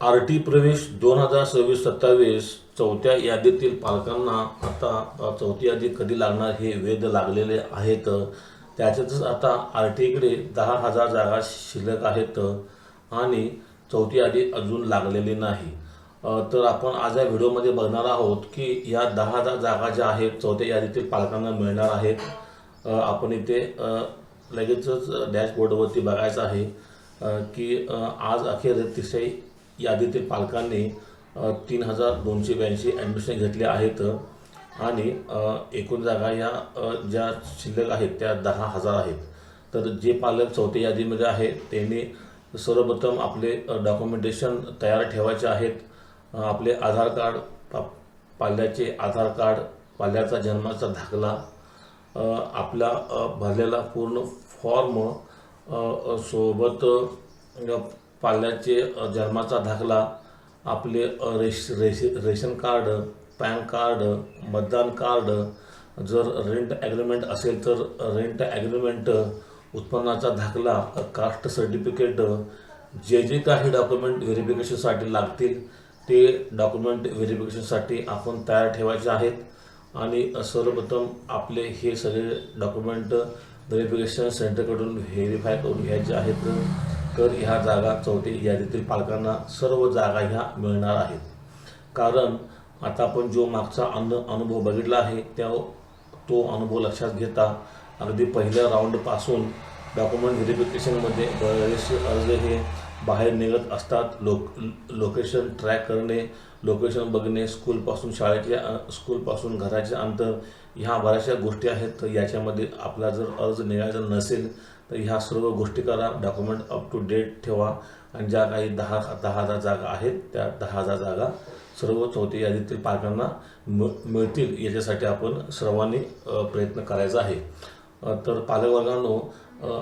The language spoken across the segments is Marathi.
आरटी प्रवेश 2026-27 चौथ्या यादीतील पालकांना आता चौथी यादी कधी लागणार हे वेध लागलेले आहेत। त्याच्यातच आता आरटीकडे 10,000 जागा शिल्लक आहेत आणि चौथी यादी अजून लागलेली नाही। तर आपण आज या व्हिडिओमध्ये बघणार आहोत की या 10,000 जागा ज्या आहेत चौथ्या यादीतील पालकांना मिळणार आहेत। आपण इथे लगेचच डॅशबोर्डवरती बघायचं आहे की आज अखेर तिसऱ्या यादीतील पालकांनी 3,282 ॲडमिशन घेतले आहेत आणि एकूण जागा या ज्या शिल्लक आहेत त्या 10,000 आहेत। तर जे पालक चौथ्या यादीमध्ये आहेत त्यांनी सर्वप्रथम आपले डॉक्युमेंटेशन तयार ठेवायचे आहेत। आपले आधार कार्ड, पाल्याचे आधार कार्ड, पाल्याचा जन्माचा दाखला, आपला भरलेला पूर्ण फॉर्म सोबत पाल्याचे जन्माचा दाखला, आपले रेशन कार्ड, पॅन कार्ड, मतदान कार्ड, जर रेंट ॲग्रीमेंट असेल तर रेंट ॲग्रीमेंट, उत्पन्नाचा दाखला, कास्ट सर्टिफिकेट, जे काही डॉक्युमेंट व्हेरिफिकेशनसाठी लागतील ते डॉक्युमेंट व्हेरिफिकेशनसाठी आपण तयार ठेवायचे आहेत। आणि सर्वप्रथम आपले हे सगळे डॉक्युमेंट व्हेरिफिकेशन सेंटरकडून व्हेरीफाय करून घ्यायचे आहेत। तर ह्या जागा चौथ्या यादीतील पालकांना सर्व जागा ह्या मिळणार आहेत। कारण आता आपण जो मागचा अनुभव बघितला आहे तो अनुभव लक्षात घेता अगदी पहिल्या राऊंडपासून डॉक्युमेंट व्हेरिफिकेशनमध्ये बरेचसे अर्ज हे बाहेर निघत असतात। लोकेशन ट्रॅक करणे, लोकेशन बघणे, स्कूलपासून घराचे अंतर, ह्या बऱ्याचशा गोष्टी आहेत। तर याच्यामध्ये आपला जर अर्ज निघायचा नसेल तर ह्या सर्व गोष्टी करा, डॉक्युमेंट अप टू डेट ठेवा आणि ज्या काही 10,000 जागा आहेत त्या 10,000 जागा सर्व चौथ्या यादीतील पालकांना मिळतील याच्यासाठी आपण सर्वांनी प्रयत्न करायचा आहे। तर पालकवर्गांनो,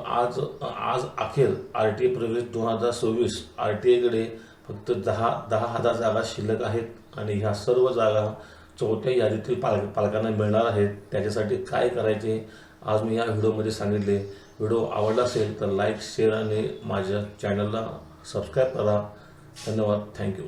आज अखेर आरटीए प्रवेश 2026 आरटीएकडे फक्त 10,000 जागा शिल्लक आहेत आणि ह्या सर्व जागा चौथ्या यादीतील पालकांना मिळणार आहेत। त्याच्यासाठी काय करायचे आज मी या व्हिडिओमध्ये सांगितले। व्हिडिओ आवडला असेल तर लाईक, शेअर आणि माझ्या चॅनलला सबस्क्राईब करा। धन्यवाद, थँक्यू।